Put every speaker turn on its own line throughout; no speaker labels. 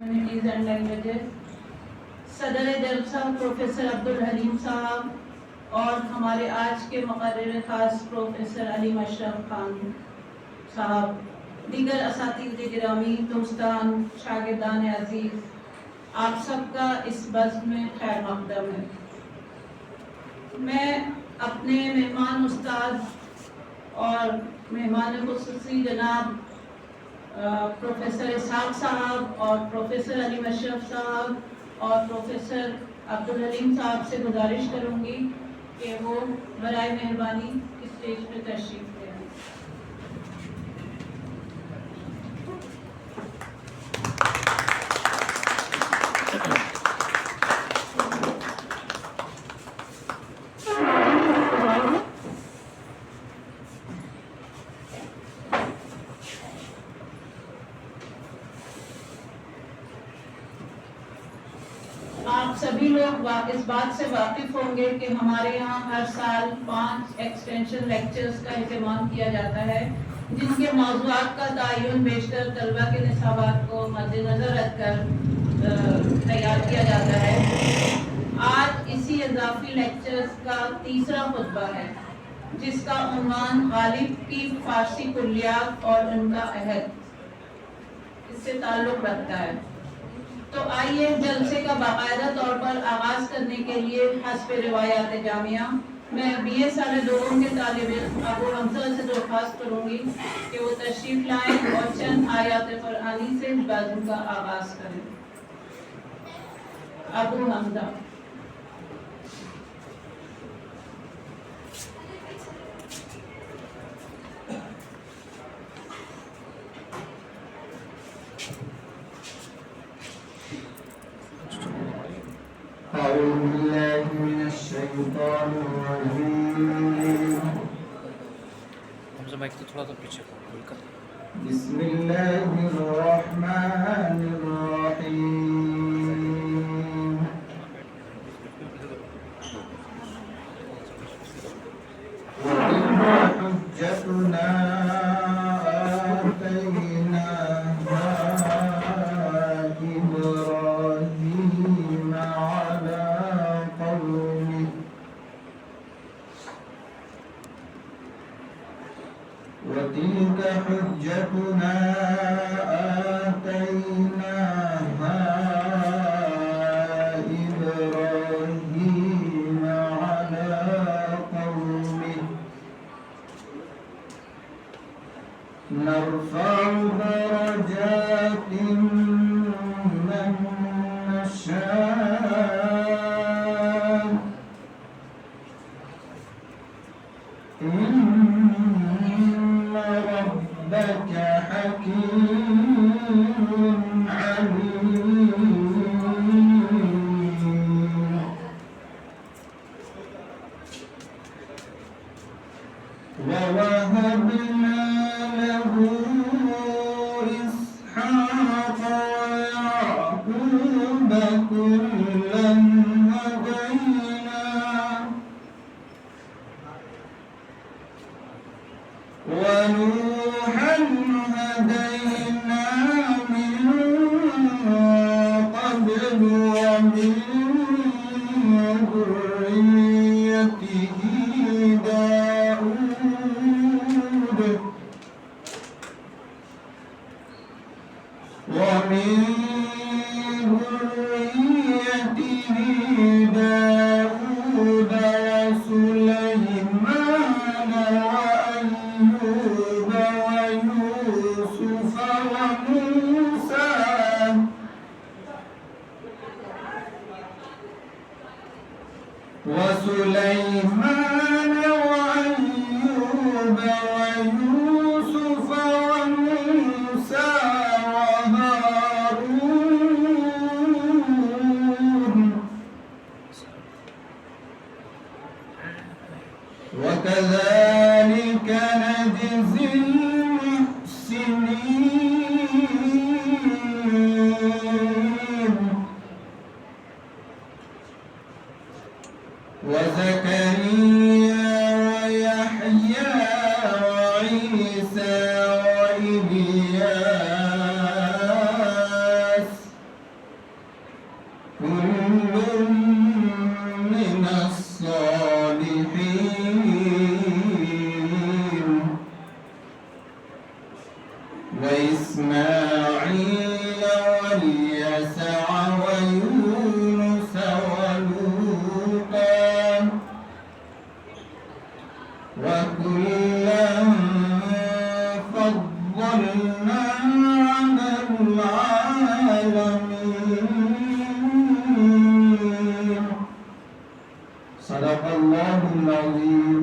Communities and languages, صدر جلسہ professor Abdul Halim صاحب اور ہمارے آج کے مقرر خاص پروفیسر علیم اشرف خان صاحب، دیگر اساتذہ گرامی، دوستان، شاگردان عزیز، آپ سب کا اس بزم میں خیر مقدم ہے۔ میں اپنے مہمان استاد اور مہمان خصوصی جناب پروفیسر اسحاق صاحب اور پروفیسر علیم اشرف صاحب اور پروفیسر عبدالحلیم صاحب سے گزارش کروں گی کہ وہ برائے مہربانی اسٹیج پہ تشریف لے آئیں۔ آپ سبھی لوگ اس بات سے واقف ہوں گے کہ ہمارے یہاں ہر سال 5 ایکسٹینشن لیکچرز کا اہتمام کیا جاتا ہے، جن کے موضوعات کا تعین بیشتر طلبہ کے نصابات کو مد نظر رکھ کر تیار کیا جاتا ہے۔ آج اسی اضافی لیکچرز کا تیسرا خطبہ ہے، جس کا عنوان غالب کی فارسی کلیات اور ان کا عہد اس سے تعلق رکھتا ہے۔ تو آئیے جلسے کا باقاعدہ طور پر آغاز کرنے کے لیے حسب روایات جامعہ میں BA سال دوم کے طالب علم ابو حمزہ سے درخواست کروں گی کہ وہ تشریف لائیں اور چند آیات قرآنی سے بزم کا آغاز کریں۔ ابو حمزہ۔
أعوذ بالله من الشيطان الرجيم بسم الله الرحمن الرحيم وتلك حجتنا آتيناها إبراهيم على قومه وتلك حجتنا آتيناها إبراهيم على قومه نرفع درجات من نشاء إن ربك حكيم واليسع ويونس ولوطا وكلا فضلنا على العالمين. صدق الله العظيم.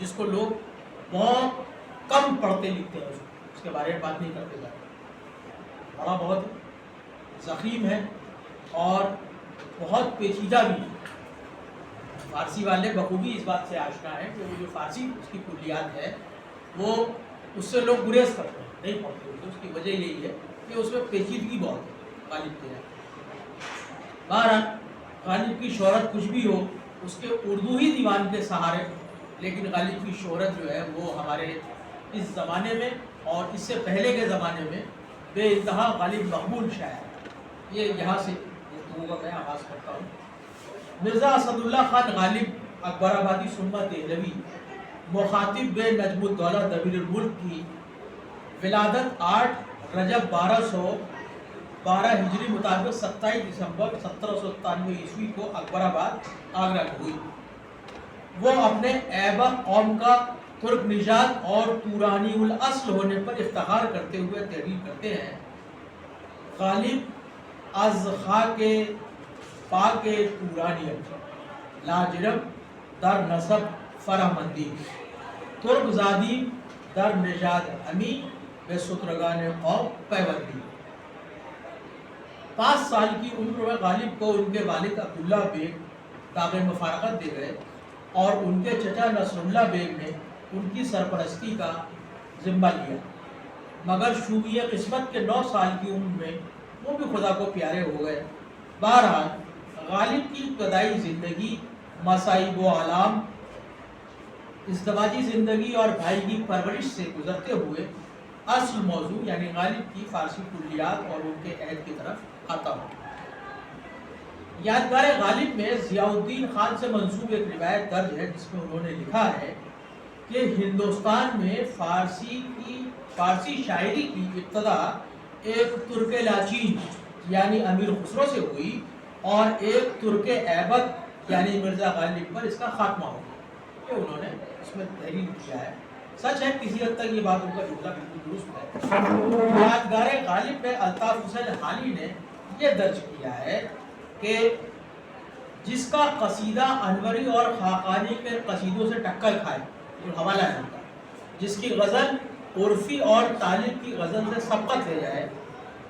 جس کو لوگ بہت کم پڑھتے لکھتے ہیں، اس کے بارے میں بات نہیں کرتے جاتے. بڑا بہت ضخیم ہے اور بہت پیچیدہ بھی ہے. فارسی والے بخوبی اس بات سے آشنا ہے کہ وہ جو فارسی اس کی کلیات ہے وہ اس سے لوگ گریز کرتے ہیں، نہیں پڑھتے. اس کی وجہ یہی ہے کہ اس میں پیچیدگی بہت ہے غالب کے یہاں. بہرحال غالب کی شہرت کچھ بھی ہو، اس کے اردو ہی دیوان کے سہارے، لیکن غالب کی شہرت جو ہے وہ ہمارے اس زمانے میں اور اس سے پہلے کے زمانے میں بے انتہا غالب مقبول شاعر. یہ یہاں سے گفتگو کا میں آغاز کرتا ہوں. مرزا اسد اللہ خان غالب اکبر آبادی ثم دہلوی مخاطب بے نجم الدولہ دبیر الملک کی ولادت 8 رجب 1212 ہجری مطابق 27 دسمبر 1797 عیسوی کو اکبر آباد آگرہ میں ہوئی. وہ اپنے ایبک قوم کا ترک نژاد اور تورانی الاصل ہونے پر افتخار کرتے ہوئے تحریر کرتے ہیں. غالب از خاک پاک تورانیت لاجرم در نسب فرامندی ترک زادی در نژاد امی بے سترگان قوم پیوندی. 5 سال کی عمر میں غالب کو ان کے والد عبداللہ بیگ داغ مفارقت دے گئے اور ان کے چچا نصر اللہ بیگ نے ان کی سرپرستی کا ذمہ لیا، مگر شومیہ قسمت کے 9 سال کی عمر میں وہ بھی خدا کو پیارے ہو گئے. بہرحال غالب کی ابتدائی زندگی مصائب و آلام، ازدواجی زندگی اور بھائی کی پرورش سے گزرتے ہوئے اصل موضوع یعنی غالب کی فارسی کلیات اور ان کے عہد کی طرف آتا ہوں. یادگار غالب میں ضیاء الدین خان سے منسوب ایک روایت درج ہے جس میں انہوں نے لکھا ہے کہ ہندوستان میں فارسی شاعری کی ابتدا ایک ترک لاچین یعنی امیر خسرو سے ہوئی اور ایک ترک ایبک یعنی مرزا غالب پر اس کا خاتمہ ہو گیا. یہ انہوں نے اس میں تحریر کیا ہے. سچ ہے کسی حد تک یہ بات ان کا جملہ بالکل درست ہے. یادگار غالب میں الطاف حسین حالی نے یہ درج کیا ہے کہ جس کا قصیدہ انوری اور خاقانی کے قصیدوں سے ٹکر کھائے، جو حوالہ ہے ان کا، جس کی غزل عرفی اور طالب کی غزل سے سبقت لے جائے،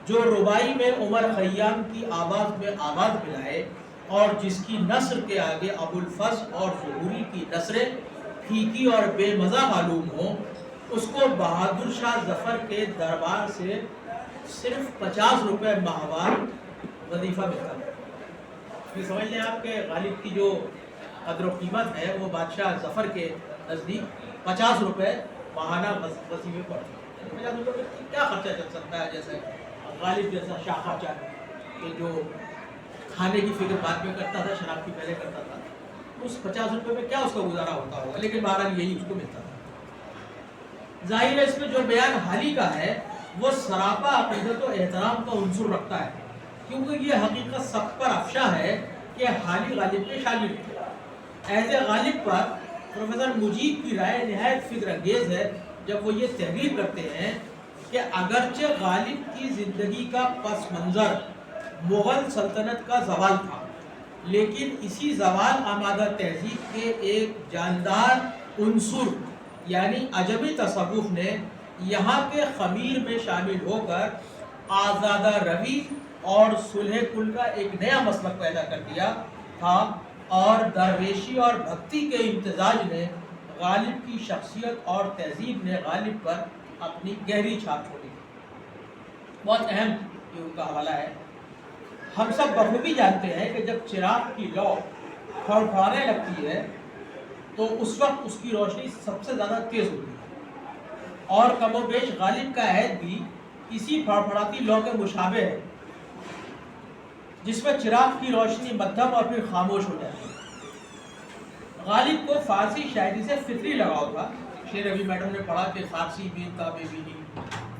جو ربائی میں عمر خیام کی آواز میں آواز ملائے اور جس کی نثر کے آگے ابوالفضل اور ظہوری کی نثریں پھیکی اور بے مزہ معلوم ہوں، اس کو بہادر شاہ ظفر کے دربار سے صرف 50 روپے ماہوار وظیفہ ملتا ہے. یہ سمجھ لیں آپ کہ غالب کی جو قدر و قیمت ہے وہ بادشاہ ظفر کے نزدیک 50 روپے ماہانہ وظیفے پڑتے ہیں. 50 روپے میں کیا خرچہ چل سکتا ہے؟ جیسے غالب جیسا شاخہ چاند کہ جو کھانے کی فکر بعد میں کرتا تھا، شراب کی پہلے کرتا تھا، اس 50 روپے میں کیا اس کا گزارا ہوتا ہوگا، لیکن بہرحال یہی اس کو ملتا تھا. ظاہر ہے اس میں جو بیان حالی کا ہے وہ سراپا عقیدت و احترام کا عنصر رکھتا ہے، کیونکہ یہ حقیقت سب پر افشا ہے کہ حالی غالب کے شاگرد تھے. ایسے غالب پر پروفیسر مجیب کی رائے نہایت فکر انگیز ہے جب وہ یہ تحریر کرتے ہیں کہ اگرچہ غالب کی زندگی کا پس منظر مغل سلطنت کا زوال تھا، لیکن اسی زوال آمادہ تہذیب کے ایک جاندار عنصر یعنی عجمی تصوف نے یہاں کے خمیر میں شامل ہو کر آزادہ روی اور صلح کل کا ایک نیا مسلک پیدا کر دیا تھا، اور درویشی اور بھکتی کے امتزاج نے غالب کی شخصیت اور تہذیب نے غالب پر اپنی گہری چھاپ چھوڑی. بہت اہم یہ ان کا حوالہ ہے. ہم سب بخوبی جانتے ہیں کہ جب چراغ کی لو پھڑپھڑانے لگتی ہے تو اس وقت اس کی روشنی سب سے زیادہ تیز ہوتی ہے، اور کم و بیش غالب کا عہد بھی اسی پھڑپھڑاتی لو کے مشابہ ہے جس میں چراغ کی روشنی مدھم اور پھر خاموش ہو جاتی ہے. غالب کو فارسی شاعری سے فطری لگاؤ تھا. شیر ابھی میڈم نے پڑھا کہ فارسی بین کا بے بینی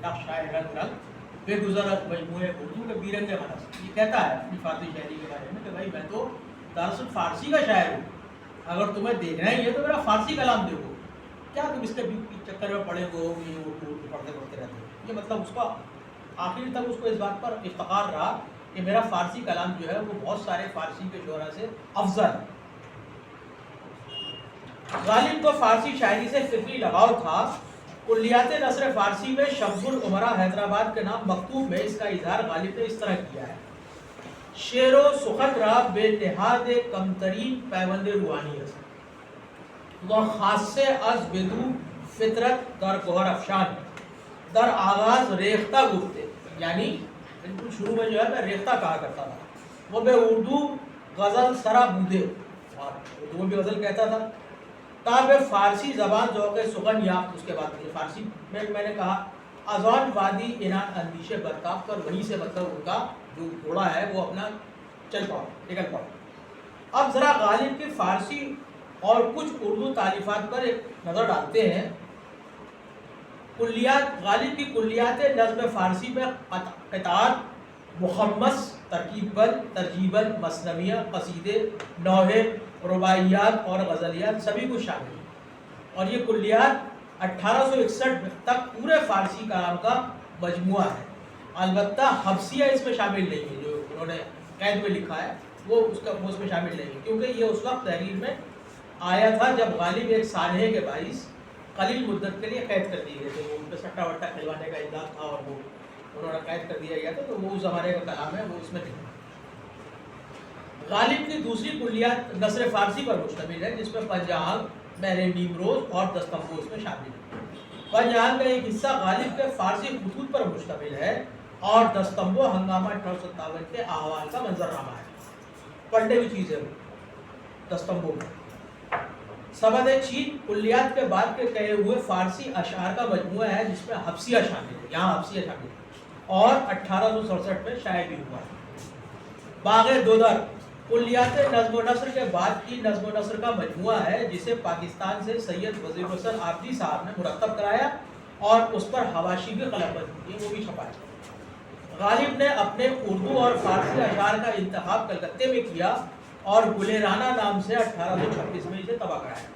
نقشۂ رنگ رنگ بے گزرت مجموعے اردو کے بیرنگ منس. یہ کہتا ہے اپنی فارسی شاعری کے بارے میں کہ بھائی میں تو دراصل فارسی کا شاعر ہوں، اگر تمہیں دیکھنا ہی ہے تو میرا فارسی کلام دیکھو، کیا تم اس کے چکر میں پڑے ہو یہ اردو پڑھتے رہتے ہو. یہ مطلب اس کا آخر تک اس کو اس بات پر افتخار رہا کہ میرا فارسی کلام جو ہے وہ بہت سارے فارسی کے شعراء سے افضل ہے. غالب کو فارسی شاعری سے فطری لگاؤ تھا۔ کلیات نثر فارسی میں شمس العمرا حیدرآباد کے نام مکتوب میں اس کا اظہار غالب نے اس طرح کیا ہے: شعر و سخن را بے نہاد کمترین پیوند روحانی است و خاصے از بدو فطرت در گوہر افشان در آغاز ریختہ گفتے، یعنی بالکل شروع میں جو ہے میں ریختہ کہا کرتا تھا، وہ بے اردو غزل سرا بودے، اور اردو میں بھی غزل کہتا تھا، تاب فارسی زبان ذوق سخن یافت۔ اس کے بعد مجھے فارسی میں نے کہا اذان وادی انان اندیشے برتاف کر، وہیں سے مطلب ان کا جو گھوڑا ہے وہ اپنا چل پڑا، نکل پڑا۔ اب ذرا غالب کی فارسی اور کچھ اردو تالیفات پر ایک نظر ڈالتے ہیں۔ کلیات، غالب کی کلیات نظم فارسی میں قطعات، مخمس، ترکیب بند، ترجیباً، مثنویہ، قصیدے، نوحے، رباعیات اور غزلیات سبھی کچھ شامل ہیں، اور یہ کلیات 1861 تک پورے فارسی کلام کا مجموعہ ہے۔ البتہ حبسیہ اس میں شامل نہیں ہے، جو انہوں نے قید میں لکھا ہے وہ اس میں شامل نہیں ہے، کیونکہ یہ اس وقت تحریر میں آیا تھا جب غالب ایک سانحے کے باعث قلیل مدت کے لیے قید کر دیے گئے تھے، وہ ان پہ سٹا وٹا کھلوانے کا الزام تھا اور وہ انہوں نے قید کر دیا گیا تھا، تو وہ اس زمانے کا کلام ہے، وہ اس میں نہیں۔ غالب کی دوسری کلیات نثر فارسی پر مشتمل ہے، جس میں پنجاہنگ، مہر نیمروز اور دستمبو اس میں شامل ہے۔ پنجاہنگ کا ایک حصہ غالب کے فارسی خطوط پر مشتمل ہے اور دستمبو ہنگامہ 1857 کے احوال کا منظرنامہ ہے، پڑھنے کی چیز ہے وہ دستمبو میں۔ سبد چین کلیات کے بعد کے کہے ہوئے فارسی اشعار کا مجموعہ ہے، جس میں حبسیہ شامل ہے، یہاں حبسیہ شامل ہے، اور 1867 میں شائع بھی ہوا ہے۔ باغ دودر کلیات نظم و نثر کے بعد کی نظم و نثر کا مجموعہ ہے، جسے پاکستان سے سید وزیر الحسن عابدی صاحب نے مرتب کرایا اور اس پر حواشی بھی قلم بند کی، وہ بھی چھپایا۔ غالب نے اپنے اردو اور فارسی اشعار کا انتخاب کلکتے میں کیا اور گلیرانہ نام سے 1826 میں اسے طبع کرایا۔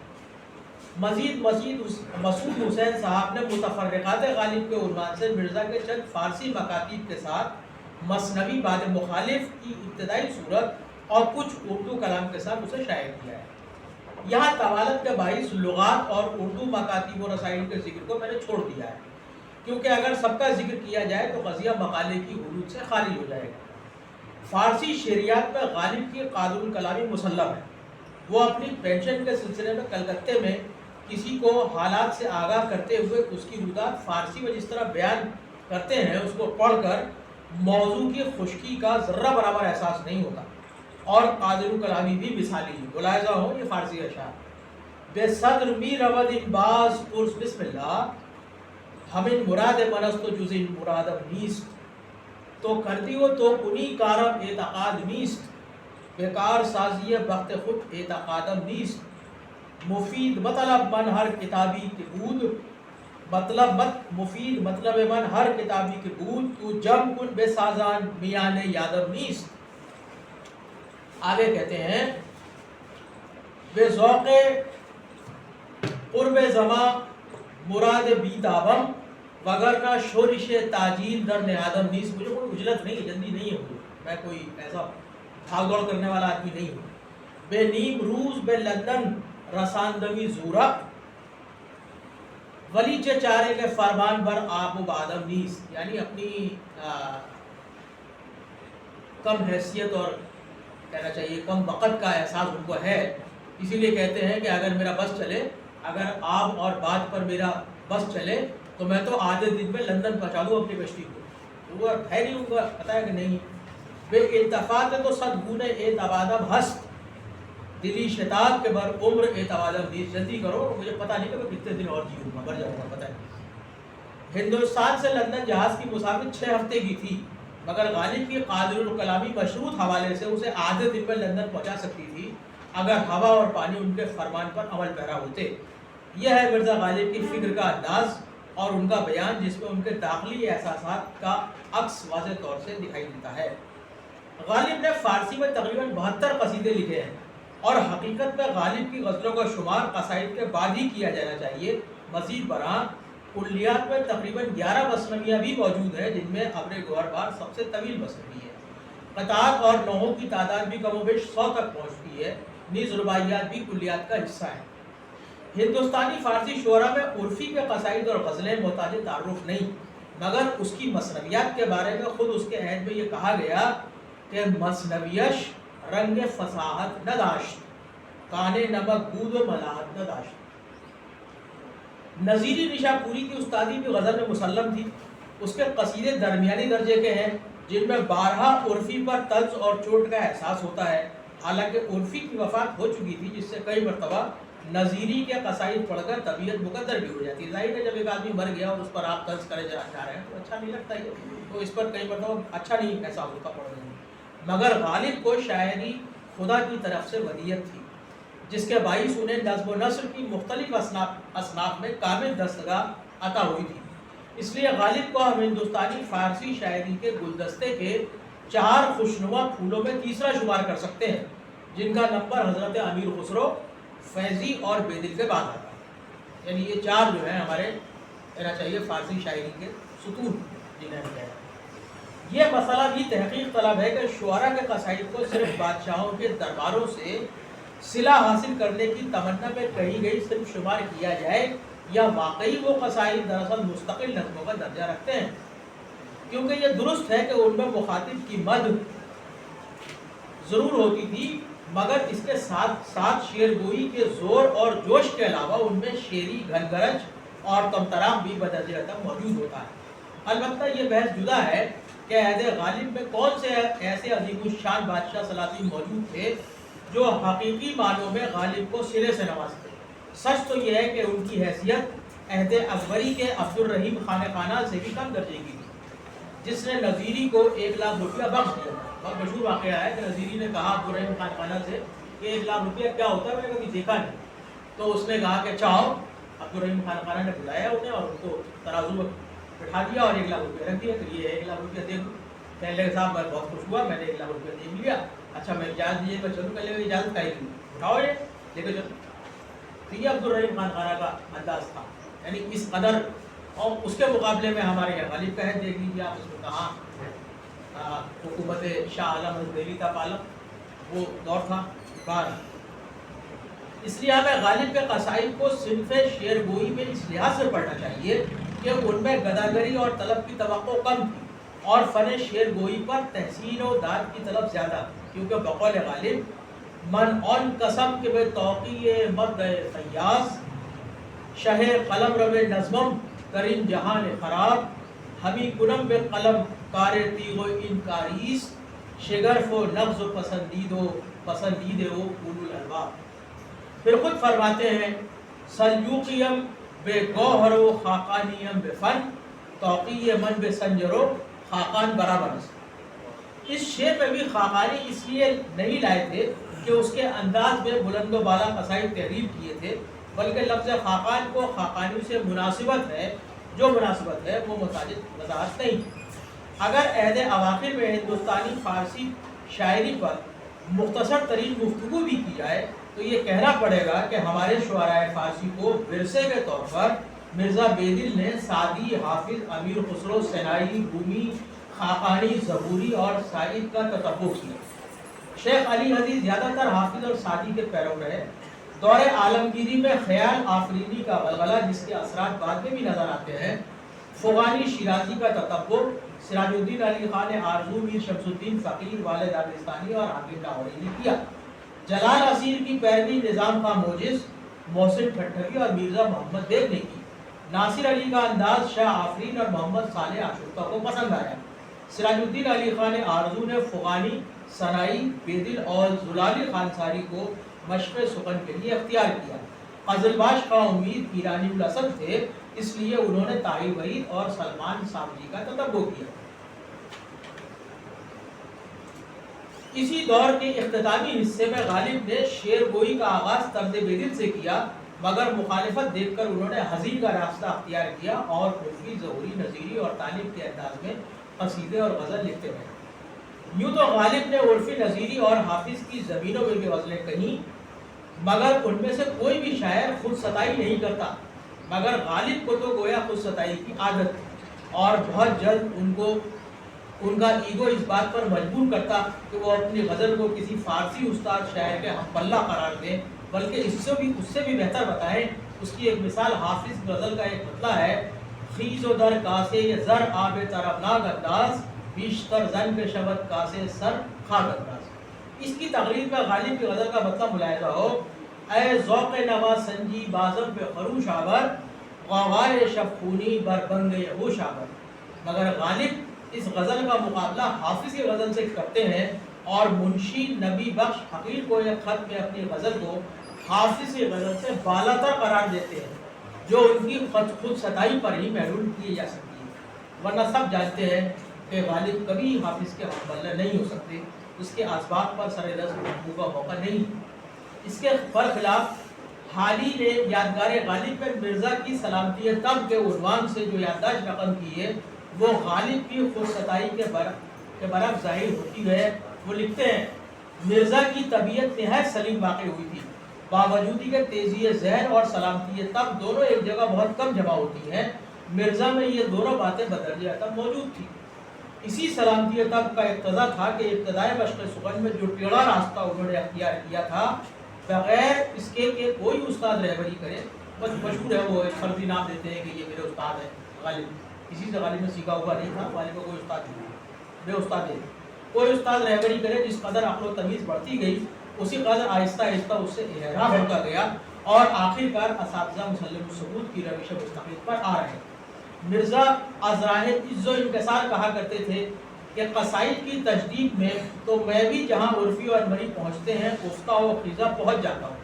مزید مسعود حسین صاحب نے متفرقات غالب کے عنوان سے مرزا کے چند فارسی مکاتیب کے ساتھ مثنوی بعد مخالف کی ابتدائی صورت اور کچھ اردو کلام کے ساتھ اسے شائع کیا ہے۔ یہاں طوالت کے باعث لغات اور اردو مکاتیب و رسائل کے ذکر کو میں نے چھوڑ دیا ہے، کیونکہ اگر سب کا ذکر کیا جائے تو قضیہ مقالے کی حدود سے خارج ہو جائے گا۔ فارسی شعریات میں غالب کی قادر الکلامی مسلم ہے۔ وہ اپنی پینشن کے سلسلے میں کلکتے میں کسی کو حالات سے آگاہ کرتے ہوئے اس کی رودات فارسی میں جس طرح بیان کرتے ہیں، اس کو پڑھ کر موضوع کی خشکی کا ذرہ برابر احساس نہیں ہوتا، اور قادر الکلامی بھی مثالی ہے۔ ملاحظہ ہو یہ فارسی اشعار: بے صدر می رود این باز پرس بسم اللہ، ہمین مراد منست و جز این مرادم نیست، تو کردی و تو کنی کارم اعتقاد نیست، بیکار سازی بخت خود اعتقادم نیست، مفید مطلب من ہر کتابی کے بود، مفید مطلب من ہر کتابی کے بود، تو جم کن بے سازان میان یادم نیست۔ آگے کہتے ہیں بے ذوق قرب زماں مراد بی تابم، وگرنہ شورش تاجین در نہادم نیست۔ مجھے کوئی اجلت نہیں ہے، جلدی نہیں ہے، میں کوئی ایسا بھاگ دوڑ کرنے والا آدمی نہیں ہوں۔ بے نیم روز بے لندن رساندمی زورق، ولی چے چارے کے فرمان بر آب و بادم نیست، یعنی اپنی کم حیثیت اور کہنا چاہیے کم وقت کا احساس ان کو ہے، اسی لیے کہتے ہیں کہ اگر میرا بس چلے، اگر آب اور باد پر میرا بس چلے تو میں تو آدھے دن میں لندن پہنچا دوں اپنی کشتی کو۔ وہ ہے نہیں، ان کو پتا ہے کہ نہیں۔ بے التفات تو صد گونے اعتبادم ہست، دلی شتاب کے بر عمر اعتبادم نیست، جلدی کرو، مجھے پتا نہیں کہ میں کتنے دن اور جیوں گا، مر جاؤں گا، پتہ نہیں۔ ہندوستان سے لندن جہاز کی مسافت 6 ہفتے کی تھی، مگر غالب کی قادر الکلامی مشروط حوالے سے اسے آدھے دن میں لندن پہنچا سکتی تھی اگر ہوا اور پانی ان کے فرمان پر عمل پیرا ہوتے۔ یہ ہے مرزا غالب کی فکر کا انداز اور ان کا بیان، جس میں ان کے داخلی احساسات کا عکس واضح طور سے دکھائی دیتا ہے۔ غالب نے فارسی میں تقریباً 72 قصیدے لکھے ہیں، اور حقیقت میں غالب کی غزلوں کا شمار قصائد کے بعد ہی کیا جانا چاہیے۔ مزید برآں کلیات میں تقریباً 11 مثنویاں بھی موجود ہیں، جن میں ابر گوہر بار سب سے طویل مثنوی ہے۔ قطعات اور نوحوں کی تعداد بھی کم و بیش 100 تک پہنچتی ہے، نیز رباعیات بھی کلیات کا حصہ ہیں۔ ہندوستانی فارسی شعرا میں عرفی کے قصائد اور غزلیں محتاج تعارف نہیں، مگر اس کی مثنویات کے بارے میں خود اس کے عہد میں یہ کہا گیا کہ مثنویش رنگ فصاحت نہ داشت، کانے نمک بود و ملاحت نہ داشت۔ نظیری نشاپوری کی استادی بھی غزل میں مسلم تھی۔ اس کے قصیدے درمیانی درجے کے ہیں جن میں بارہا عرفی پر طنز اور چوٹ کا احساس ہوتا ہے، حالانکہ عرفی کی وفات ہو چکی تھی جس سے کئی مرتبہ نظیری کے قصائد پڑھ کر طبیعت مقدر بھی ہو جاتی ہے۔ ظاہر ہے جب ایک آدمی مر گیا اور اس پر آپ طنز کرے جا رہے ہیں تو اچھا نہیں لگتا ہے، تو اس پر کئی مرتبہ اچھا نہیں احساس ہوتا پڑھنے میں۔ مگر غالب کو شاعری خدا کی طرف سے ودیت تھی جس کے باعث انہیں نظم و نثر کی مختلف اصناف میں کامل دستگاہ عطا ہوئی تھی۔ اس لیے غالب کو ہم ہندوستانی فارسی شاعری کے گلدستے کے 4 خوشنما پھولوں میں تیسرا شمار کر سکتے ہیں، جن کا نمبر حضرت امیر خسرو، فیضی اور بیدل کے بعد آتا ہے۔ یعنی یہ 4 جو ہیں ہمارے کہنا چاہیے فارسی شاعری کے ستون جنہیں ہم کہتے ہیں۔ یہ مسئلہ بھی تحقیق طلب ہے کہ شعراء کے قصائد کو صرف بادشاہوں کے درباروں سے صلہ حاصل کرنے کی تمنا میں کہی گئی صرف شمار کیا جائے، یا واقعی وہ قصائد دراصل مستقل نظموں کا درجہ رکھتے ہیں، کیونکہ یہ درست ہے کہ ان میں مخاطب کی مدح ضرور ہوتی تھی، مگر اس کے ساتھ ساتھ شعر گوئی کے زور اور جوش کے علاوہ ان میں شعری گھن گرج اور طمطراق بھی بدرجہ ادب موجود ہوتا ہے۔ البتہ یہ بحث جدا ہے کہ عہد غالب میں کون سے ایسے عظیم الشان بادشاہ سلاطین موجود تھے جو حقیقی معنوں میں غالب کو سرے سے نوازتے۔ سچ تو یہ ہے کہ ان کی حیثیت عہد اکبری کے عبد الرحیم خانہ خانہ سے بھی کم درجے کی تھی، جس نے نظیری کو 1 لاکھ روپیہ بخش دیا۔ بہت مشہور واقعہ ہے کہ نظیری نے کہا عبد الرحیم خانہ خانہ سے کہ 1 لاکھ روپیہ کیا ہوتا ہے، میں نے کبھی دیکھا نہیں۔ تو اس نے کہا کہ چاہو، عبد الرحیم خانہ خانہ نے بلایا انہیں اور ان کو ترازو میں بٹھا دیا اور 1 لاکھ روپیہ رکھ دیا کہ یہ 1 لاکھ روپیہ دے دوں۔ کہنے لگے صاحب میں بہت خوش ہوا، میں نے 1 لاکھ روپیہ دے لیا، اچھا میں اجازت دیجیے میں چلوں؟ کہنے لگے اجازت کا ہی دوں، اٹھاؤ یہ لے کے چلو۔ تو یہ عبد الرحیم خان خانہ کا انداز تھا، یعنی اس قدر۔ اور اس کے مقابلے میں ہمارے یہاں غالب کا ہے، دیکھ لیجیے آپ اس میں کہاں حکومت شاہ عالم دہلی کا پالم وہ دور تھا بار۔ اس لیے ہمیں غالب کے قصائد کو صنف شعر گوئی میں اس لحاظ سے پڑھنا چاہیے کہ ان میں گداگری اور طلب کی توقع کم تھی اور فن شعر گوئی پر تحسین و داد کی طلب زیادہ، کیونکہ بقول غالب من آن قسم کے بے توقی مد فیاض، شہ قلم رو نظمم کریم جہان خراب، ہمی کنم بے قلم کار تیغ و انکاریس، شگرف و نغز و پسندیدے و اولو الالباب۔ پھر خود فرماتے ہیں سلجوقیم بے گوہر و خاقانیم بے فن، توقی من بے سنجر و خاقان برابر۔ اس شعر میں بھی خاقانی اس لیے نہیں لائے تھے کہ اس کے انداز میں بلند و بالا قصائد تحریر کیے تھے، بلکہ لفظ خاقان کو خاقانی سے مناسبت ہے، جو مناسبت ہے وہ متعدد وضاحت نہیں۔ اگر عہد اواخر میں ہندوستانی فارسی شاعری پر مختصر ترین گفتگو بھی کی جائے تو یہ کہنا پڑے گا کہ ہمارے شعراء فارسی کو ورثے کے طور پر مرزا بیدل نے سعدی، حافظ، امیر خسرو، سنائی، رومی، خاقانی، زبوری اور سعید کا تتبع کیا۔ شیخ علی حدیث زیادہ تر حافظ اور سعدی کے پیرو رہے۔ دور عالمگیری میں خیال آفرینی کا غلغلہ جس کے اثرات بعد میں بھی نظر آتے ہیں، فغانی شیرازی کا تتبع، سراج الدین علی خان آرزو، میر شمس الدین فقیر، والد دارستانی اور حافظ لاہوری نے کیا۔ جلال اسیر کی پیروی نظام خان موجز، محسن ٹھٹھوی اور مرزا محمد بیگ نے کی۔ ناصر علی کا انداز شاہ آفرین اور محمد صالح آشفتہ کو پسند آیا۔ سراج الدین علی خان آرزو نے فغانی، سنائی، بیدل اور زلالی خانساری کو مشق سخن کے لیے اختیار کیا۔ قزلباش خان امید ایرانی الاسد تھے، اس لیے انہوں نے طاہر وحید اور سلمان سامجی کا تتبع کیا۔ اسی دور کے اختتامی حصے میں غالب نے شعر گوئی کا آغاز طرز بیدل سے کیا، مگر مخالفت دیکھ کر انہوں نے حزین کا راستہ اختیار کیا اور عرفی، ظہوری، نظیری اور طالب کے انداز میں قصیدے اور غزل لکھتے رہے۔ یوں تو غالب نے عرفی، نظیری اور حافظ کی زمینوں میں بھی غزلیں کہیں، مگر ان میں سے کوئی بھی شاعر خود ستائی نہیں کرتا، مگر غالب کو تو گویا خود ستائی کی عادت تھی اور بہت جلد ان کا ایگو اس بات پر مجبور کرتا کہ وہ اپنی غزل کو کسی فارسی استاد شاعر کے ہم پلہ قرار دیں، بلکہ اس سے بھی بہتر بتائیں اس کی ایک مثال حافظ غزل کا ایک مطلع ہے، خیز و در کاسے زر آب طربناک انداز، بیشتر زن کے شبت کاسے سر خاک انداز۔ اس کی تقریر میں غالب کی غزل کا مطلب ملاحظہ ہو، اے ذوق نوا سنجی بازم پہ خروش آور، غوغائے شب خونی بر بنگ ہوش آور۔ مگر غالب اس غزل کا مقابلہ حافظ کی غزل سے کرتے ہیں اور منشی نبی بخش حقیر کو ایک خط میں اپنی غزل کو حافظ کی غزل سے بالاتر قرار دیتے ہیں، جو ان کی خود ستائی پر ہی محلول کی جا سکتی ہے، ورنہ سب جانتے ہیں کہ غالب کبھی حافظ کے حق بلّہ نہیں ہو سکتے، اس کے اسباب پر سر دست گفتگو کا موقع نہیں۔ اس کے برخلاف حالی نے یادگار غالب پر مرزا کی سلامتی تب کے عنوان سے جو یادداشت رقم کی ہے، وہ غالب کی خود ستائی کے برعکس ظاہر ہوتی ہے۔ وہ لکھتے ہیں، مرزا کی طبیعت نہایت سلیم واقع ہوئی تھی، باوجود کہ تیزی ذہن اور سلامتی تب دونوں ایک جگہ بہت کم جمع ہوتی ہیں، مرزا میں یہ دونوں باتیں بدرجہ تب موجود تھی۔ اسی سلامتی تب کا اقتضا تھا کہ ابتدائے مشق سخن میں جو ٹیڑھا راستہ انہوں نے اختیار کیا تھا، بغیر اس کے کہ کوئی استاد رہبری کرے، بس مشہور ہے وہ ایک فرضی نام دیتے ہیں کہ یہ میرے استاد ہیں غالب، کسی سے غالب میں سیکھا ہوا نہیں تھا، غالب کو کوئی استاد نہیں، بے استاد ہے، کوئی استاد رہبری کرے، جس قدر عقل و تمیز بڑھتی گئی اسی قدر آہستہ آہستہ اس سے انحراف ہوتا گیا اور آخرکار اساتذہ مسلم الثبوت کی روش مستقل پر آ رہے ہیں۔ مرزا از راہ عز و انکسار کہا کرتے تھے کہ قصائد کی تجدید میں تو میں بھی جہاں عرفی اور انوری پہنچتے ہیں افتہ و خیزہ پہنچ جاتا ہوں،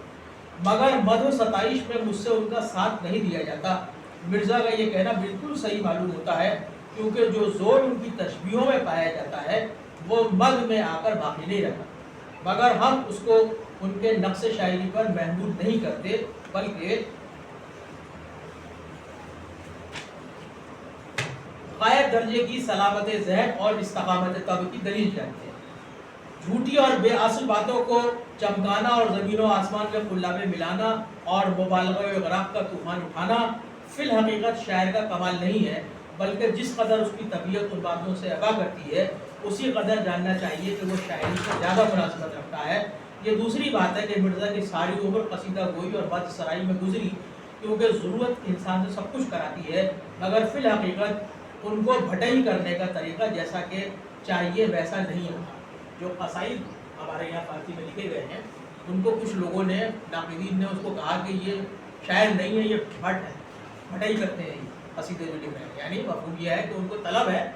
مگر مدح و ستائش میں مجھ سے ان کا ساتھ نہیں دیا جاتا۔ مرزا کا یہ کہنا بالکل صحیح معلوم ہوتا ہے، کیونکہ جو زور ان کی تشبیہوں میں پایا جاتا ہے وہ مد میں آ کر باقی نہیں رہتا، مگر ہم اس کو ان کے نقص شاعری پر محمول نہیں کرتے، بلکہ غائب درجے کی سلامت ذہن اور استقامت طبع کی دلیل جانتے ہیں۔ جھوٹی اور بے اصل باتوں کو چمکانا اور زمین و آسمان کے قلابے ملانا اور مبالغہ و اغراق کا طوفان اٹھانا فی الحقیقت شاعر کا کمال نہیں ہے، بلکہ جس قدر اس کی طبیعت ان باتوں سے آگاہ کرتی ہے اسی قدر جاننا چاہیے کہ وہ شاعری سے زیادہ مناسبت رکھتا ہے۔ یہ دوسری بات ہے کہ مرزا کی ساری عمر قصیدہ گوئی اور بد سرائی میں گزری، کیونکہ ضرورت انسان سے سب کچھ کراتی ہے، مگر فی الحقیقت ان کو بھٹائی کرنے کا طریقہ جیسا کہ چاہیے ویسا نہیں ہوتا۔ جو قصائد ہمارے یہاں فارسی میں لکھے گئے ہیں ان کو کچھ لوگوں نے، ناقدین نے اس کو کہا کہ یہ شاعر نہیں ہے، یہ بھٹ ہے، بھٹائی کرتے ہیں یہ قصیدے جو لکھ رہے ہیں، یعنی مفہوم یہ ہے کہ ان کو طلب ہے،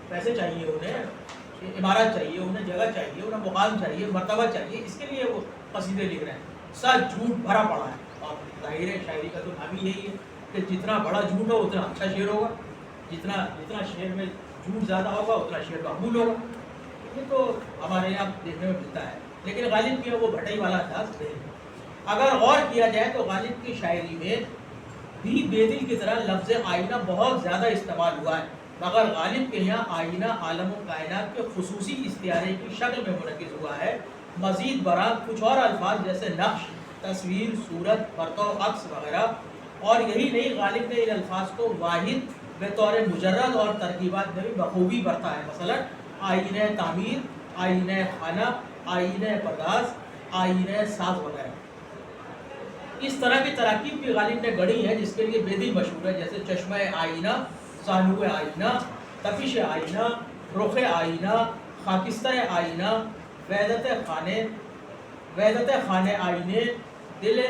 پیسے چاہیے انہیں، عمارت چاہیے انہیں، جگہ چاہیے انہیں، مقام چاہیے، مرتبہ چاہیے، اس کے لیے وہ قصیدے لکھ رہے ہیں۔ سچ جھوٹ بھرا پڑا ہے، اور ظاہر شاعری کا تو نام ہی یہی ہے کہ جتنا بڑا جھوٹ ہو اتنا اچھا شعر ہوگا، جتنا شعر میں جھوٹ زیادہ ہوگا اتنا شعر مقبول ہوگا۔ یہ تو ہمارے یہاں دیکھنے میں ملتا ہے، لیکن غالب کی وہ بھٹائی والا انداز نہیں ہے۔ اگر غور کیا جائے تو غالب کی شاعری میں بھی بے دل کی طرح لفظ آئینہ بہت زیادہ استعمال ہوا ہے، مگر غالب کے یہاں آئینہ عالم و کائنات کے خصوصی استعارے کی شکل میں منعکس ہوا ہے۔ مزید برآں کچھ اور الفاظ جیسے نقش، تصویر، صورت، پرتو، عکس وغیرہ، اور یہی نہیں، غالب نے ان الفاظ کو واحد بطور مجرد اور ترکیبات میں بھی بخوبی برتا ہے، مثلا آئینہ تعمیر، آئینہ خانہ، آئینہ پرداز، آئینہ ساز وغیرہ۔ اس طرح کی تراکیب بھی غالب نے گڑھی ہیں جس کے لیے بے دل مشہور ہے، جیسے چشمہ آئینہ، سانو آئینہ، تپش آئینہ، رخ آئینہ، خاکستر آئینہ، وحدت خانے آئینے، دل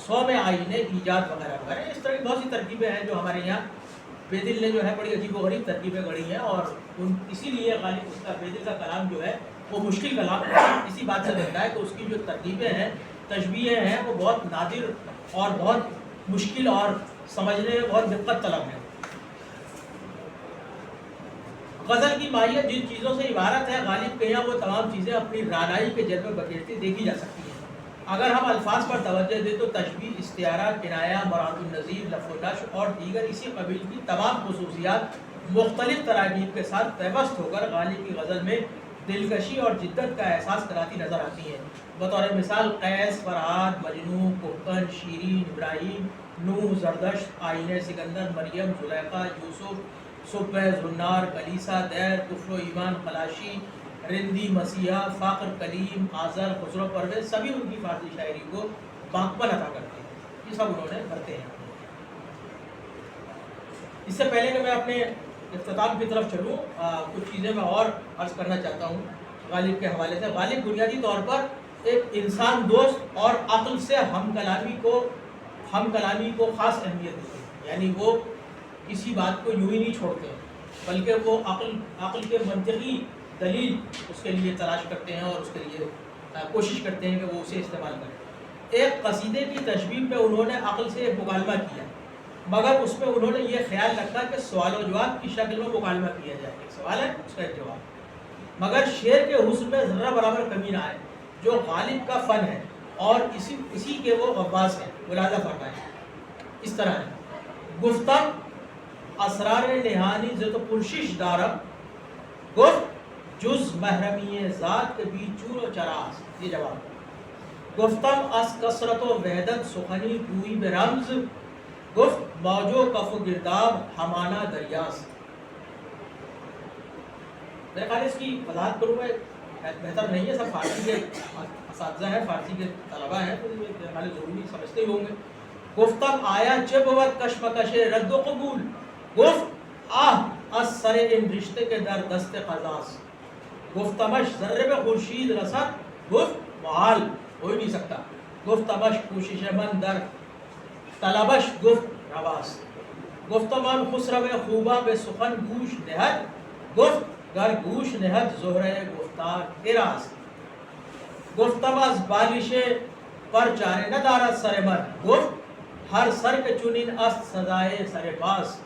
سوم آئینے، ایجاد وغیرہ وغیرہ۔ اس طرح کی بہت سی ترکیبیں ہیں جو ہمارے یہاں بے دل نے جو ہے بڑی عجیب و غریب ترکیبیں گڑھی ہیں، اور اسی لیے غالب اس کا بے دل کا کلام جو ہے وہ مشکل کلام ہے، اسی بات سے لگتا ہے کہ اس کی جو ترکیبیں ہیں، تشبیہیں ہیں، وہ بہت نادر اور بہت مشکل اور سمجھنے میں بہت دقت طلب ہے۔ غزل کی ماہیت جن چیزوں سے عبارت ہے، غالب کے یہاں وہ تمام چیزیں اپنی رانائی کے جلوے بکھیرتی دیکھی جا سکتی ہیں۔ اگر ہم الفاظ پر توجہ دیں تو تشبیہ، استعارہ، کنایہ، مراد النظیر، لفظ و نشر اور دیگر اسی قبیل کی تمام خصوصیات مختلف تراکیب کے ساتھ پیوست ہو کر غالب کی غزل میں دلکشی اور جدت کا احساس کراتی نظر آتی ہیں۔ بطور مثال قیس، فرہاد، مجنوں، کہکن، شیرین، ابراہیم، نوح، زردشت، آئینہ سکندر، مریم، زلیخا، یوسف، صبح، زنار، کلیسا، دیر، کفر و ایمان، خلاشی، رندی، مسیحا، فقر، کلیم، آذر، خسرو پرویز، سبھی ان کی فارسی شاعری کو باقبل عطا کرتے ہیں۔ یہ سب انہوں نے کرتے ہیں. اس سے پہلے کہ میں اپنے اختتام کی طرف چلوں، کچھ چیزیں میں اور عرض کرنا چاہتا ہوں غالب کے حوالے سے. غالب بنیادی طور پر ایک انسان دوست اور عقل سے ہم کلامی کو خاص اہمیت دیتے ہیں. یعنی وہ کسی بات کو یوں ہی نہیں چھوڑتے ہیں، بلکہ وہ عقل کے منطقی دلیل اس کے لیے تلاش کرتے ہیں اور اس کے لیے کوشش کرتے ہیں کہ وہ اسے استعمال کریں. ایک قصیدے کی تشبیہ میں انہوں نے عقل سے ایک مکالمہ کیا، مگر اس میں انہوں نے یہ خیال رکھا کہ سوال و جواب کی شکل میں مکالمہ کیا جائے. ایک سوال ہے، اس کا ایک جواب، مگر شعر کے حسن میں ذرہ برابر کمی نہ آئے، جو غالب کا فن ہے اور اسی کے وہ غواص ہیں. ملاحظہ فرمائیں، اس طرح ہے: گفتم اسرار نہانی ز تو پرشش دارم، گفت جز محرمی ذات کے بھی چور و چراس. یہ جواب. گفتم از کثرت و وحدت سخنی گوئی به رمز، گفت موجو کف و گرداب ہمانا دریاس. میرے خیال اس کی وضاحت کروں میں بہتر نہیں ہے، سب فارسی کے اساتذہ ہیں، فارسی کے طلبہ ہیں، تو میرے خیال ضروری سمجھتے ہی ہوں گے. گفتم آیا چه بود کشمکش رد و قبول، گفت آہ از سر ان رشتے کے در دست قضاس. گفتمش ذرے میں خورشید رسد، گفت محال، ہو ہی نہیں سکتا. گفتمش کوشش من در طلبش، گفت رواس. گفتمان خسرو خوباں به سخن گوش نهد، گفت گر گوش نهد زهره گفتار اراز. گفتم از بالش پر چاره ندارد سر من، گفت ہر سر کے چنین است سزائے سر باز.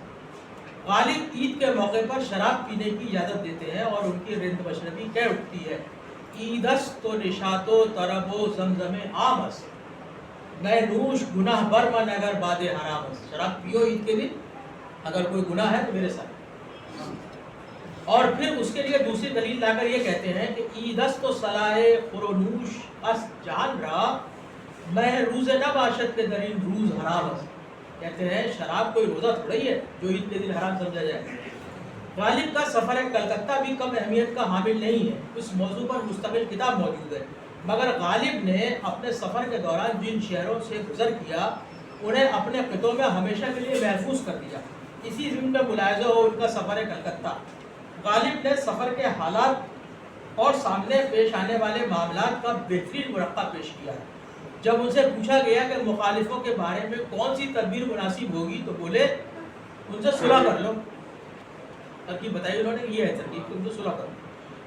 غالب عید کے موقع پر شراب پینے کی اجازت دیتے ہیں اور ان کی رند مشربی کہہ اٹھتی ہے: عید است تو نشاط و طرب و زمزم عام است، میں نوش گناہ برمن اگر باد حرام است. شراب پیو عید کے دن، اگر کوئی گناہ ہے تو میرے ساتھ. اور پھر اس کے لیے دوسری دلیل لا کر یہ کہتے ہیں کہ عید است تو صلاح خرونوش است جان را، میں روز نباشد کے درین روز حرام است. کہتے ہیں شراب کوئی روزہ تھوڑا ہی ہے جو عید کے دن حرام سمجھا جائے. غالب کا سفر کلکتہ بھی کم اہمیت کا حامل نہیں ہے، اس موضوع پر مستقل کتاب موجود ہے. مگر غالب نے اپنے سفر کے دوران جن شہروں سے گزر کیا انہیں اپنے خطوں میں ہمیشہ کے لیے محفوظ کر دیا. اسی ضمن میں ملاحظہ ہو ان کا سفر کلکتہ. غالب نے سفر کے حالات اور سامنے پیش آنے والے معاملات کا بہترین مرقع پیش کیا ہے. جب ان سے پوچھا گیا کہ مخالفوں کے بارے میں کون سی تدبیر مناسب ہوگی تو بولے ان سے صلح کر لو. ترکیب بتائی انہوں نے، یہ ہے ترکیب کہ ان سے صلح کرو.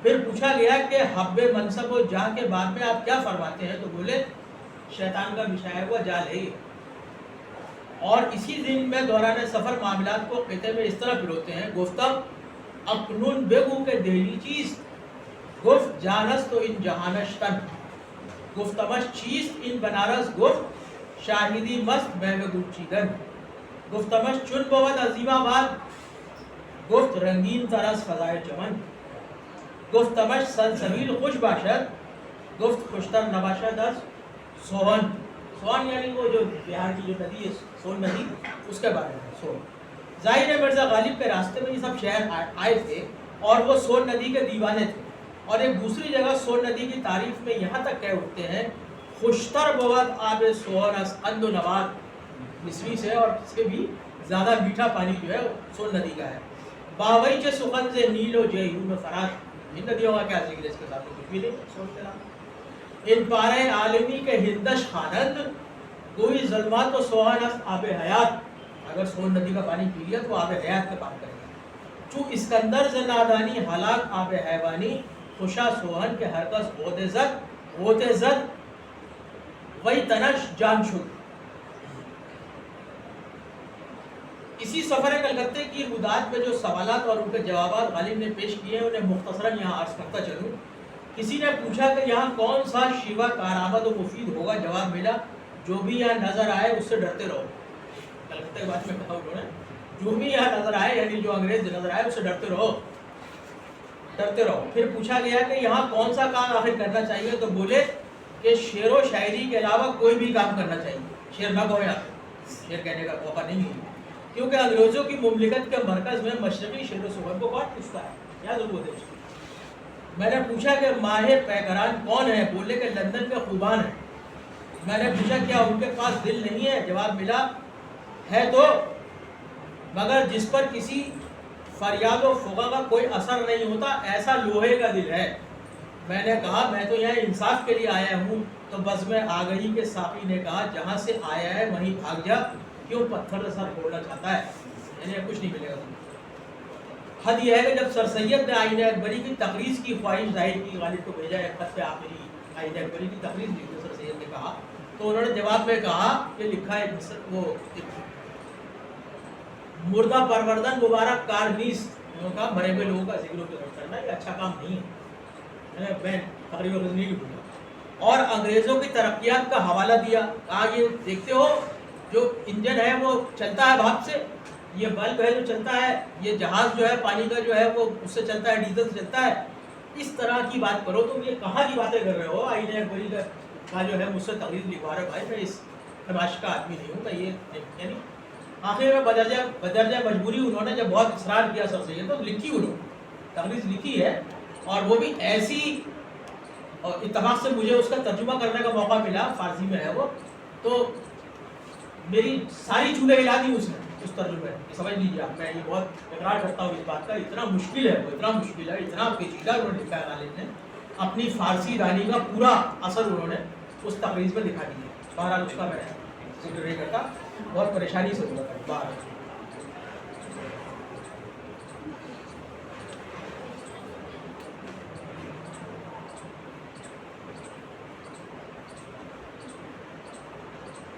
پھر پوچھا گیا کہ حب منصب و جاں کے بعد میں آپ کیا فرماتے ہیں تو بولے شیطان کا بچھایا ہوا جال ہے یہ. اور اسی دن میں دوران سفر معاملات کو خطے میں اس طرح پروتے ہیں: گفتم اکنون بگو کہ دہلی چیز، گفت جانست تو ان جہانش تن. گفتمش چیست ان بنارس، گفت شاہدی مست میں گچی گن. گفتمش چن بود عظیم آباد، گفت رنگین طرز فضائے چمن. گفتمش سلسبیل خوش باشد، گفت خوشتر نباشد از سوہن. سوہن یعنی وہ جو بہار کی جو ندی ہے سون ندی، اس کے بارے میں سون. ظاہر ہے مرزا غالب کے راستے میں یہ سب شہر آئے تھے اور وہ سون ندی کے دیوانے تھے. اور ایک دوسری جگہ سون ندی کی تعریف میں یہاں تک کہہ اٹھتے ہیں: خوشتر بود آب سوہن از اند و نبات، مصری سے اور اس سے بھی زیادہ میٹھا پانی جو ہے سون ندی کا ہے. باوئی چے سخن سے نیل و جیہون و فرات. ان ندیوں کا کیا ذکر ہے اس کے ساتھ کچھ بھی نہیں. سون کے نام ان پارے عالمی کے ہندش خانند، کوئی ظلمات و سوہن از آب حیات. اگر سون ندی کا پانی پی لیا تو آب حیات کا پانی کرے گا. چو اسکندر ز نادانی ہلاک آب حیوانی، خوشا سوہن کے ہرکس ہوتے زد وہی تنش جان شد. اسی سفر کلکتے کی مدت میں جو سوالات اور ان کے جوابات غالب نے پیش کیے ہیں انہیں مختصراً یہاں عرض کرتا چلوں. کسی نے پوچھا کہ یہاں کون سا شیوا کارآمد و مفید ہوگا. جواب ملا: جو بھی یہاں نظر آئے اس سے ڈرتے رہو. کلکتے کے بات میں کہا انہوں نے، جو بھی یہاں نظر آئے یعنی جو انگریز نظر آئے اس سے ڈرتے رہو. پھر پوچھا گیا کہ یہاں کون سا کام آخر کرنا چاہیے تو بولے کہ شعر و شاعری کے علاوہ کوئی بھی کام کرنا چاہیے. شعر نہ کہو، یہاں شعر کہنے کا موقع نہیں ہے کیونکہ انگریزوں کی مملکت کے مرکز میں مشرقی شعر و سخن کو کون پوچھتا ہے، کیا ضرورت ہے اس کی. میں نے پوچھا کہ ماہ پیکران کون ہے؟ بولے کہ لندن کے خوبان ہیں. میں نے پوچھا کیا ان کے پاس دل نہیں ہے؟ جواب ملا ہے تو، مگر جس پر کسی فریاد و فغاں کا کوئی اثر نہیں ہوتا ایسا لوہے کا دل ہے۔ میں نے کہا میں تو یہاں انصاف کے لیے آیا ہوں۔ تو بس میں آگہی کے ساقی نے کہا جہاں سے آیا ہے وہیں بھاگ جا، کیوں پتھر سے سر پھوڑنا چاہتا ہے؟ یعنی کچھ نہیں ملے گا تمہیں۔ حد یہ ہے کہ جب سر سید نے آئین اکبری کی تقریض کی خواہش ظاہر کی، غالب کو بھیجا ایک خط پہ آخری آئین اکبری کی تقریض لکھی سر سید نے کہا، تو انہوں نے جواب میں کہا کہ لکھا ہے وہ مردہ پروردن مبارک کار نیست، انہوں نے کہا مرے ہوئے لوگوں کا ذکر و فکر کرنا یہ اچھا کام نہیں ہے۔ میں تقریباً نہیں لکھوں گا، اور انگریزوں کی ترقیات کا حوالہ دیا، کہا یہ دیکھتے ہو جو انجن ہے وہ چلتا ہے بھاپ سے، یہ بلب ہے جو چلتا ہے، یہ جہاز جو ہے پانی کا جو ہے وہ اس سے چلتا ہے، ڈیزل سے چلتا ہے، اس طرح کی بات کرو۔ تم یہ کہاں کی باتیں کر رہے ہو؟ آئین اکبری کا جو ہے مجھ سے تقریر لکھوا رہے بھائی، میں اس تماش کا آدمی نہیں ہوں میں، یہ یعنی آخر میں بدرجہ مجبوری انہوں نے جب بہت اصرار کیا سر سید تو لکھی، انہوں نے تقریر لکھی ہے، اور وہ بھی ایسی، اور اتفاق سے مجھے اس کا ترجمہ کرنے کا موقع ملا، فارسی میں ہے وہ، تو میری ساری چولہے ہلا دی اس نے اس ترجمے میں، سمجھ لیجیے آپ، میں یہ بہت اقرار کرتا ہوں اس بات کا، اتنا مشکل ہے وہ، اتنا مشکل ہے، اتنا پیچیدہ انہوں نے لکھا ہے غالب نے، اپنی فارسی دانی کا پورا اثر انہوں نے اس تقریر میں دکھا دیا۔ بہرحال اس کا میں ذکر نہیں کرتا، بہت پریشانی سے ہوا ہے بہرحال۔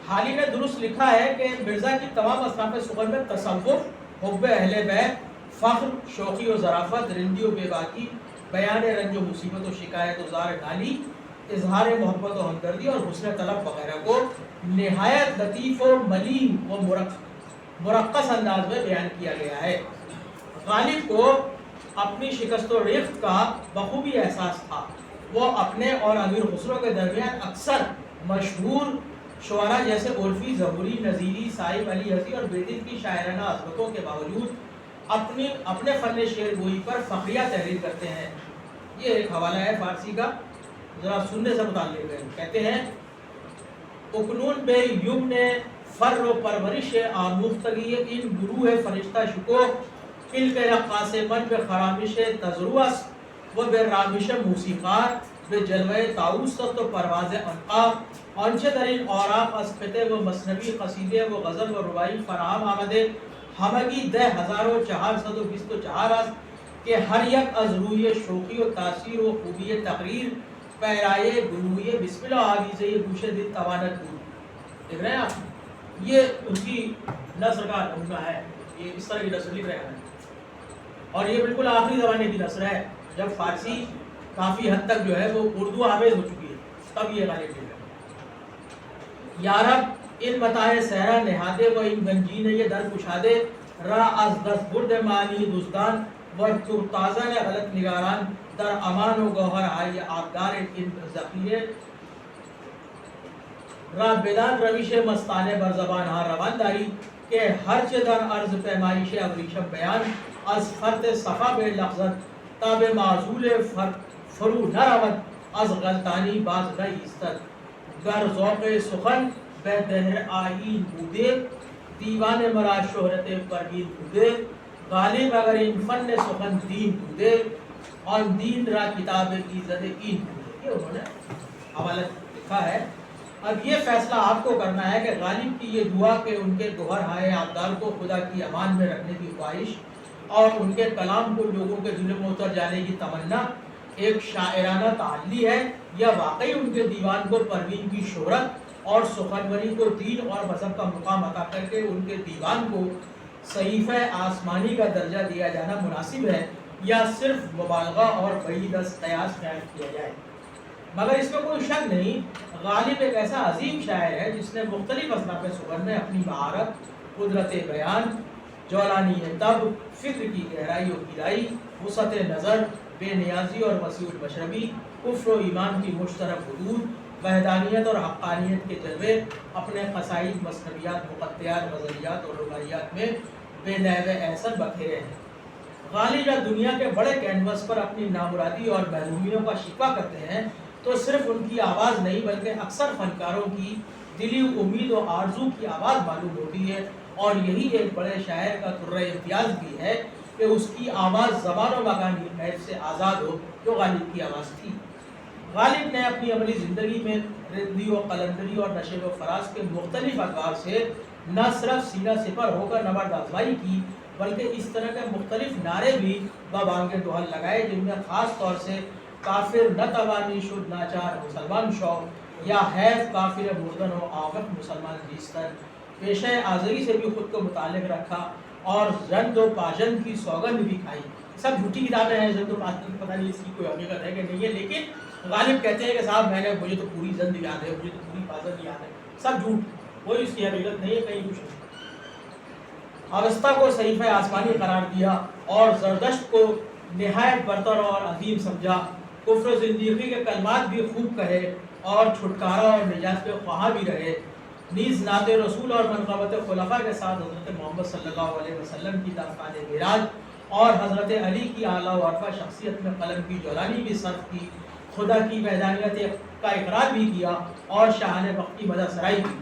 حالی نے درست لکھا ہے کہ مرزا کی تمام اصناف سخن میں تصوف، حب اہل بیت، فخر، شوخی و ظرافت، رندی و بے باکی، بیان رنج و مصیبت و شکایت و زار نالی، اظہار محبت و ہمدردی اور حسن طلب وغیرہ کو نہایت لطیف و ملیم و مرقص انداز میں بیان کیا گیا ہے۔ غالب کو اپنی شکست و ریخت کا بخوبی احساس تھا۔ وہ اپنے اور امیر خسرو کے درمیان اکثر مشہور شعراء جیسے عرفی، ظہوری، نظیری، صاحب علی حزی اور بیدل کی شاعرانہ عظمتوں کے باوجود اپنے فن شعر گوئی پر فخریہ تحریر کرتے ہیں۔ یہ ایک حوالہ ہے فارسی کا، ذرا سننے سے متعلق ہے۔ کہتے ہیں اکنون بے یمن فر و پرورش آموختگی ان گروہ فرشتہ شکو، کل کے رقاص من بے خرامش تزروس و بے رامش موسیقار، بے جلوہ طاؤس و پرواز عنقا، آنچه در این اوراق از قطع و مثنوی قصیده و غزل و رباعی فراهم آمده همگی 10,424 است که هر یک از روی شوخی و تاثیر و خوبی تقریر پیرایه گروهی بسم الله آویزه گوش دل تواند بود۔ دیکھ رہے ہیں آپ، یہ ان کی نثر کا نمونہ ہے، یہ اس طرح کی نثر لکھ رہے ہیں، اور یہ بالکل آخری زمانے کی نثر ہے جب فارسی کافی حد تک جو ہے وہ اردو آمیز ہو چکی ہے، تب یہ غالب لکھ رہے ہیں۔ یا رب ان متاع صحرا نہادے و ان گنجین یہ در کشادے، را از دست برد معنی دزدان و ترتازن غلط نگاران، در امان و گوہر آئی آبدار ان ذخیرے، را بدان روش مستانه بر زبان ها روان داری که هرچه در عرض پیمایش ابریشم بیان از فرط صفا به لغزت تا به معزول فرو نرود از غلطانی باز نیستد، گر ذوق سخن به دهر آیین بوده دیوان مرا شهرت پروین بوده، غالب اگر این فن سخن دین بوده آن دین را کتاب ایزد این بوده۔ یہ انہوں نے حوالہ لکھا ہے۔ اب یہ فیصلہ آپ کو کرنا ہے کہ غالب کی یہ دعا کہ ان کے گوہر ہائے آبدار کو خدا کی امان میں رکھنے کی خواہش اور ان کے کلام کو لوگوں کے دلوں میں اتر جانے کی تمنا ایک شاعرانہ تعلی ہے، یا واقعی ان کے دیوان کو پروین کی شہرت اور سخنوری کو دین اور مذہب کا مقام عطا کر کے ان کے دیوان کو صحیفہ آسمانی کا درجہ دیا جانا مناسب ہے، یا صرف مبالغہ اور بعید از قیاس خیال کیا جائے۔ مگر اس میں کوئی شک نہیں، غالب ایک ایسا عظیم شاعر ہے جس نے مختلف اصناف سخن میں اپنی مہارت، قدرت بیان، جولانی طب، فکر کی گہرائی و گہرائی، وسعت نظر، بے نیازی اور وسیع المشربی، کفر و ایمان کی مشترک حدود، وحدانیت اور حقانیت کے جلوے اپنے قصائد، مثنویات، مقطعات، غزلیات اور رباعیات میں بے نحو احسن بکھیرے ہیں۔ غالب دنیا کے بڑے کینوس پر اپنی نامرادی اور محرومیوں کا شکوہ کرتے ہیں، تو صرف ان کی آواز نہیں بلکہ اکثر فنکاروں کی دلی امید و آرزو کی آواز معلوم ہوتی ہے، اور یہی ایک بڑے شاعر کا طرۂ امتیاز بھی ہے کہ اس کی آواز زبان و مکان کی قید سے آزاد ہو، جو غالب کی آواز تھی۔ غالب نے اپنی عملی زندگی میں رندی و قلندری اور نشیب و فراز کے مختلف ادوار سے نہ صرف سینہ سپر ہو کر نبرد آزمائی کی، بلکہ اس طرح کے مختلف نعرے بھی ببانگ دہل لگائے، جن میں خاص طور سے کافر نہ توانی شد ناچار مسلمان شو، یا حیف کافر مردن و آفت مسلمان بیستر، پیشہ آزری سے بھی خود کو متعلق رکھا اور زند و پاجن کی سوگند بھی کھائی۔ سب جھوٹی کتابیں ہیں، زند و پاجن پتہ نہیں اس کی کوئی حقیقت ہے کہ نہیں ہے، لیکن غالب کہتے ہیں کہ صاحب مجھے تو پوری زند یاد ہے، مجھے تو پوری پاجن یاد ہے، سب جھوٹ، کوئی اس کی حقیقت نہیں ہے، کہیں کچھ نہیں۔ اوستا کو صحیفہ آسمانی قرار دیا اور زردشت کو نہایت برتر اور عظیم سمجھا، کفر و زندگی کے کلمات بھی خوب کہے اور چھٹکارا اور نجات کے خواہاں بھی رہے، نیز نعت رسول اور منقبت خلفاء کے ساتھ حضرت محمد صلی اللہ علیہ وسلم کی داستان معراج اور حضرت علی کی اعلیٰ و عرفہ شخصیت میں قلم کی جولانی بھی صرف کی، خدا کی وحدانیت کا اقرار بھی کیا اور شاہانہ وقت کی مدح سرائی کی،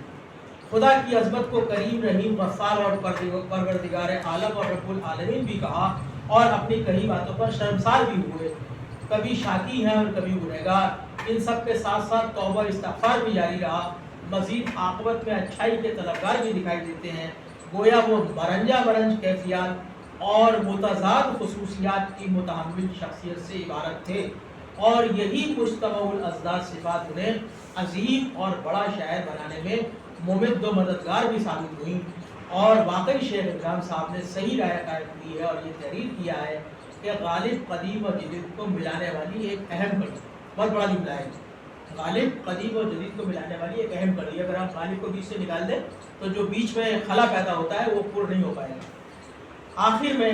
خدا کی عظمت کو کریم رحیم غفار اور پروردگار عالم اور رب العالمین بھی کہا، اور اپنی کئی باتوں پر شرمسار بھی ہوئے، کبھی شاکی ہیں اور کبھی گنہگار، ان سب کے ساتھ ساتھ توبہ استغفار بھی جاری رہا، مزید عاقبت میں اچھائی کے طلبگار بھی دکھائی دیتے ہیں، گویا وہ برنجا برنج کیفیات اور متضاد خصوصیات کی متحمل شخصیت سے عبارت تھے، اور یہی مجتمع الازداد صفات انہیں عظیم اور بڑا شاعر بنانے میں ممد و مددگار بھی ثابت ہوئیں، اور واقعی شیخ اکرام صاحب نے صحیح رائے قائم کی ہے اور یہ تحریر کیا ہے کہ غالب قدیم و جدید کو ملانے والی ایک اہم کڑی، بہت بڑا جملہ ہے، غالب قدیم و جدید کو ملانے والی ایک اہم کڑی، اگر آپ غالب کو بیچ سے نکال دیں تو جو بیچ میں خلا پیدا ہوتا ہے وہ پر نہیں ہو پائے گا۔ آخر میں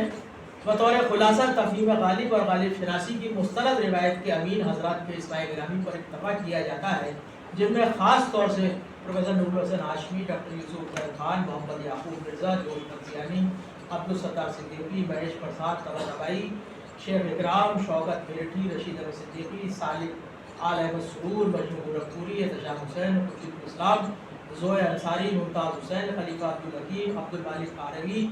بطور خلاصہ تفہیم غالب اور غالب شناسی کی مستند روایت کے امین حضرات کے اسماء گرامی پر اتفاق کیا جاتا ہے، جن میں خاص طور سے پروفیسر نور الحسن ہاشمی، ڈاکٹر یوسف خیر خان، محمد یعقوب مرزا، جوہر قادیانی، عبدالستار صدیقی، مہیش پرساد طباطبائی، شیخ اکرام، شوکت ملٹری، رشید احمد صدیقی، صالح آل احمد سرور، مجموع گورکھپوری، احتشام حسین، خورشید الاسلام، زوئے انصاری، ممتاز حسین، خلیفہ عبدالحکیم، عبدالمالک قاروی،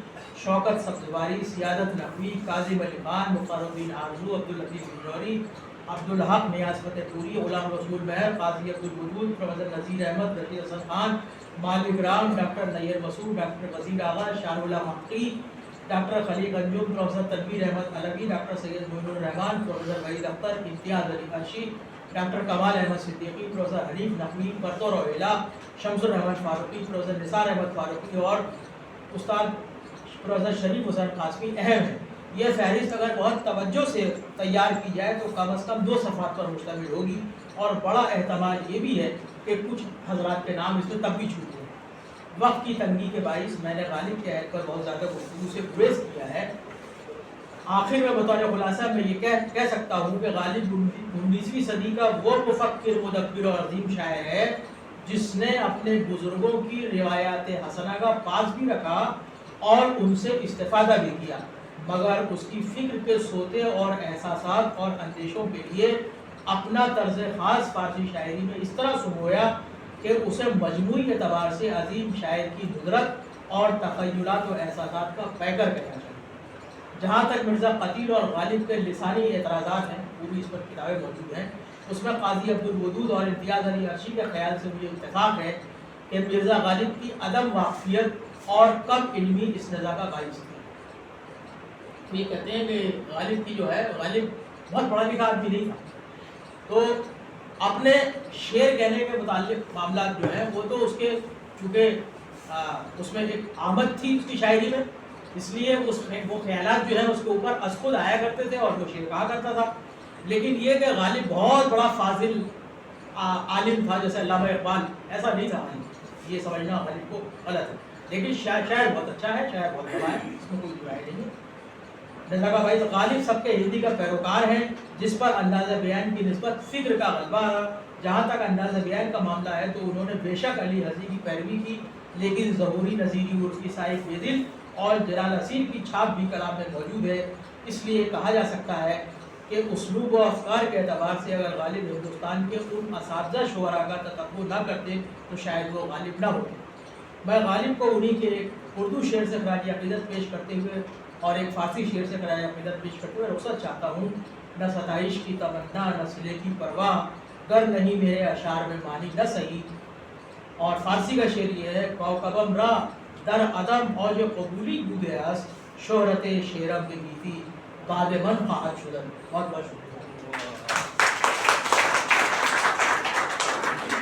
شوکت سبزواری، سیادت نقوی، کاظم علی خان، مختار الدین آرزو، عبداللطیف بنجوری، عبدالحق نیاز فتح پوری، غلام رسول مہر، قاضی عبدالوجود، پروفیسر نذیر احمد، رشید حسن خان، مالک رام، ڈاکٹر نیر مسعود، ڈاکٹر وزیر آغا، شاہ اللہ حقی، ڈاکٹر خلیق انجم، پروفیسر تنویر احمد علوی، ڈاکٹر سید معین الرحمان، پروفیسر وحید اختر، امتیاز علی عرشی، ڈاکٹر کمال احمد صدیقی، پروفیسر حنیف نقوی، پرتو رویلا، شمس الرحمان فاروقی، پروفیسر نثار احمد فاروقی اور استاد پروفیسر شریف حسین قاسمی اہم ہے۔ یہ فہرست اگر بہت توجہ سے تیار کی جائے تو کم از کم 2 صفحات پر مشتمل ہوگی، اور بڑا احتمال یہ بھی ہے کہ کچھ حضرات کے نام اس میں تب بھی چھوٹ گئے۔ وقت کی تنگی کے باعث میں نے غالب کے عہد پر بہت زیادہ گفتگو سے گریز کیا ہے۔ آخر میں بطور خلاصہ میں یہ کہہ سکتا ہوں کہ غالب 19ویں صدی کا وہ مفکر، مدبر اور عظیم شاعر ہے جس نے اپنے بزرگوں کی روایات حسنہ کا پاس بھی رکھا اور ان سے استفادہ بھی کیا، مگر اس کی فکر کے سوتے اور احساسات اور اندیشوں کے لیے اپنا طرز خاص فارسی شاعری میں اس طرح سمویا کہ اسے مجموعی اعتبار سے عظیم شاعر کی ندرت اور تخیلات و احساسات کا پیکر کہنا چاہیے۔ جہاں تک مرزا قتیل اور غالب کے لسانی اعتراضات ہیں، پوری اس پر کتابیں موجود ہیں، اس میں قاضی عبدالودود اور امتیاز علی عرشی کے خیال سے مجھے اتفاق ہے کہ مرزا غالب کی عدم واقفیت اور کم علمی اس نزا کا باعث تھی۔ تو یہ کہتے ہیں کہ غالب کی جو ہے، غالب بہت بڑا لکھا آدمی نہیں تھا، تو اپنے شعر کہنے کے متعلق معاملات جو ہیں وہ تو اس کے چونکہ اس میں ایک آمد تھی اس کی شاعری میں، اس لیے اس میں وہ خیالات جو ہیں اس کے اوپر از خود آیا کرتے تھے اور وہ شعر کہا کرتا تھا۔ لیکن یہ کہ غالب بہت بڑا فاضل عالم تھا جیسے علامہ اقبال، ایسا نہیں تھا غالب، یہ سمجھنا غالب کو غلط ہے۔ لیکن شاعر بہت اچھا ہے، شاعر بہت بڑا ہے، اس میں کوئی رائے نہیں ہے۔ جزاک اللہ بھائی، غالب سب کے ہندی کا پیروکار ہیں جس پر انداز بیان کی نسبت فکر کا غلبہ رہا۔ جہاں تک انداز بیان کا معاملہ ہے تو انہوں نے بے شک علی حزی کی پیروی کی، لیکن ظہوری نظیری عرف کی سائق بے دل اور جلال حسین کی چھاپ بھی کلام میں موجود ہے۔ اس لیے کہا جا سکتا ہے کہ اسلوب و افکار کے اعتبار سے اگر غالب ہندوستان کے ان اساتذہ شعراء کا تتبع نہ کرتے تو شاید وہ غالب نہ ہوتے۔ میں غالب کو انہی کے ایک اردو شعر سے خراج عقیدت پیش کرتے ہوئے اور ایک فارسی شعر سے خراج عقیدت پیش کرتے ہوئے رخصت چاہتا ہوں۔ نہ ستائش کی تمنا نہ صلے کی پرواہ، گر نہیں میرے اشعار میں معنی نہ صحیح۔ اور فارسی کا شعر یہ ہے: کوکبم را در عدم اوج قبولی بوده است، شهرت شعرم به گیتی بعد من خواهد شدن۔ بہت بہت شکریہ۔